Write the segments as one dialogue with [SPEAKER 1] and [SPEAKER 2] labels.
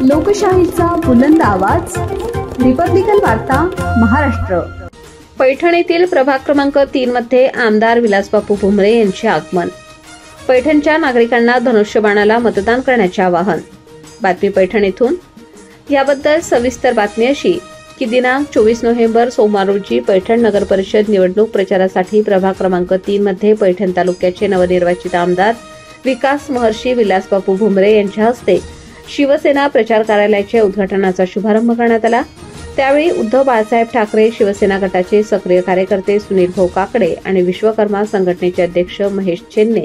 [SPEAKER 1] लोकशाहीचा बुलंद आवाज, रिपब्लिकन वार्ता महाराष्ट्र।
[SPEAKER 2] पैठणीतील प्रभाग क्रमांक 3 मध्ये आमदार विलासबापू भुमरे यांचे आगमन। पैठणच्या नागरिकांना धनुष्यबाणाला मतदान करण्याचे आवाहन। बातमी पैठणीतून। याबद्दल सविस्तर बातमी अशी की दिनांक 24 नोव्हेंबर सोमवार रोजी पैठण नगर परिषद निवडणूक प्रचारासाठी प्रभाग क्रमांक 3 मध्ये पैठण तालुक्याचे नवनिर्वाचित आमदार विकास महर्षी विलासबापू भुमरे यांच्या हस्ते शिवसेना प्रचार कार्यालयाच्या उद्घाटनाचा शुभारंभ करण्यात आला। त्यावेळी उद्धव बाळासाहेब ठाकरे शिवसेना गटाचे सक्रिय कार्यकर्ते सुनील भाऊ काकडे आणि विश्वकर्मा संघटनेचे अध्यक्ष महेश चेन्ने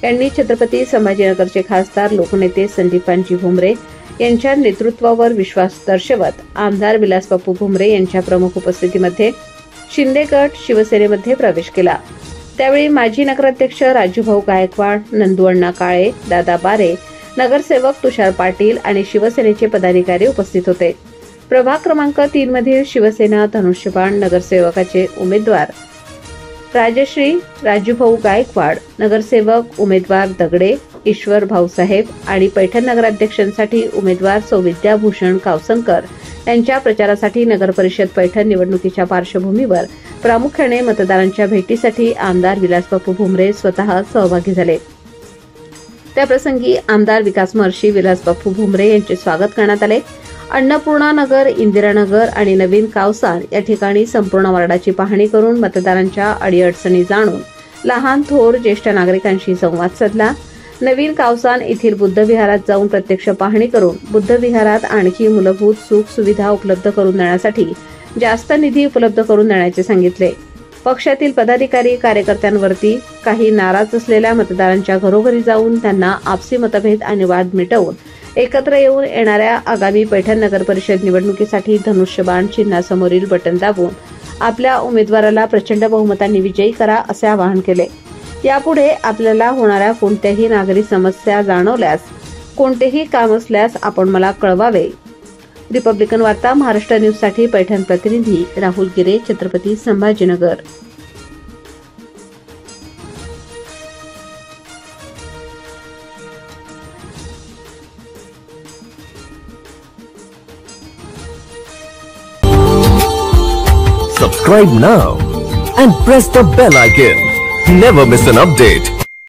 [SPEAKER 2] यांनी छत्रपती संभाजीनगरचे खासदार लोकनेते संदीपानजी भुमरे यांच्या नेतृत्वावर विश्वास दर्शवत आमदार विलासबापू भुमरे यांच्या प्रमुख उपस्थितीमध्ये शिंदे गट शिवसेनेमध्ये प्रवेश केला। त्यावेळी माजी नगराध्यक्ष राजूभाऊ गायकवाड, नंदूअण्णा काळे, दादा बारे, नगरसेवक तुषार पाटील आणि शिवसेनेचे पदाधिकारी उपस्थित होते। प्रभाग क्रमांक 3 मधील शिवसेना धनुष्यबाण नगरसेवकाचे उमेदवार राजश्री राजूभाऊ गायकवाड, नगरसेवक उमेदवार दगडे ईश्वर भाऊसाहेब आणि पैठण नगराध्यक्षांसाठी उमेदवार सौविद्याभूषण कावसंकर यांच्या प्रचारासाठी नगरपरिषद पैठण निवडणुकीच्या पार्श्वभूमीवर प्रामुख्याने मतदारांच्या भेटीसाठी आमदार विलासबापू भुमरे स्वतः सहभागी झाले। त्याप्रसंगी आमदार विकास महर्षी विलासबापू भुमरे यांचे स्वागत करण्यात आले। अन्नपूर्णा नगर, इंदिरानगर आणि नवीन कावसान या ठिकाणी संपूर्ण वार्डाची पाहणी करून मतदारांच्या अडीअडचणी जाणून लहान थोर ज्येष्ठ नागरिकांशी संवाद साधला। नवीन कावसान येथील बुद्ध विहारात जाऊन प्रत्यक्ष पाहणी करून बुद्ध विहारात आणखी मूलभूत सुख सुविधा उपलब्ध करून देण्यासाठी जास्त निधी उपलब्ध करून देण्याचे सांगितले। पक्षातील पदाधिकारी कार्यकर्त्यांवरती काही नाराज असलेल्या मतदारांच्या घरोघरी जाऊन त्यांना आपसी मतभेद आणि वाद मिटवून एकत्र येऊन येणाऱ्या आगामी पैठण नगर परिषद निवडणुकीसाठी धनुष्यबाण चिन्हासमोरील बटन दाबून आपल्या उमेदवाराला प्रचंड बहुमतांनी विजयी करा असे आवाहन केले। यापुढे आपल्याला होणाऱ्या कोणत्याही नागरी समस्या जाणवल्यास, कोणतेही काम असल्यास आपण मला कळवावे। रिपब्लिकन वार्ता महाराष्ट्र न्यूज साठी पैठण प्रतिनिधी राहुल गिरे, Chhatrapati Sambhajinagar.
[SPEAKER 3] Subscribe now and press the bell icon. Never miss an update.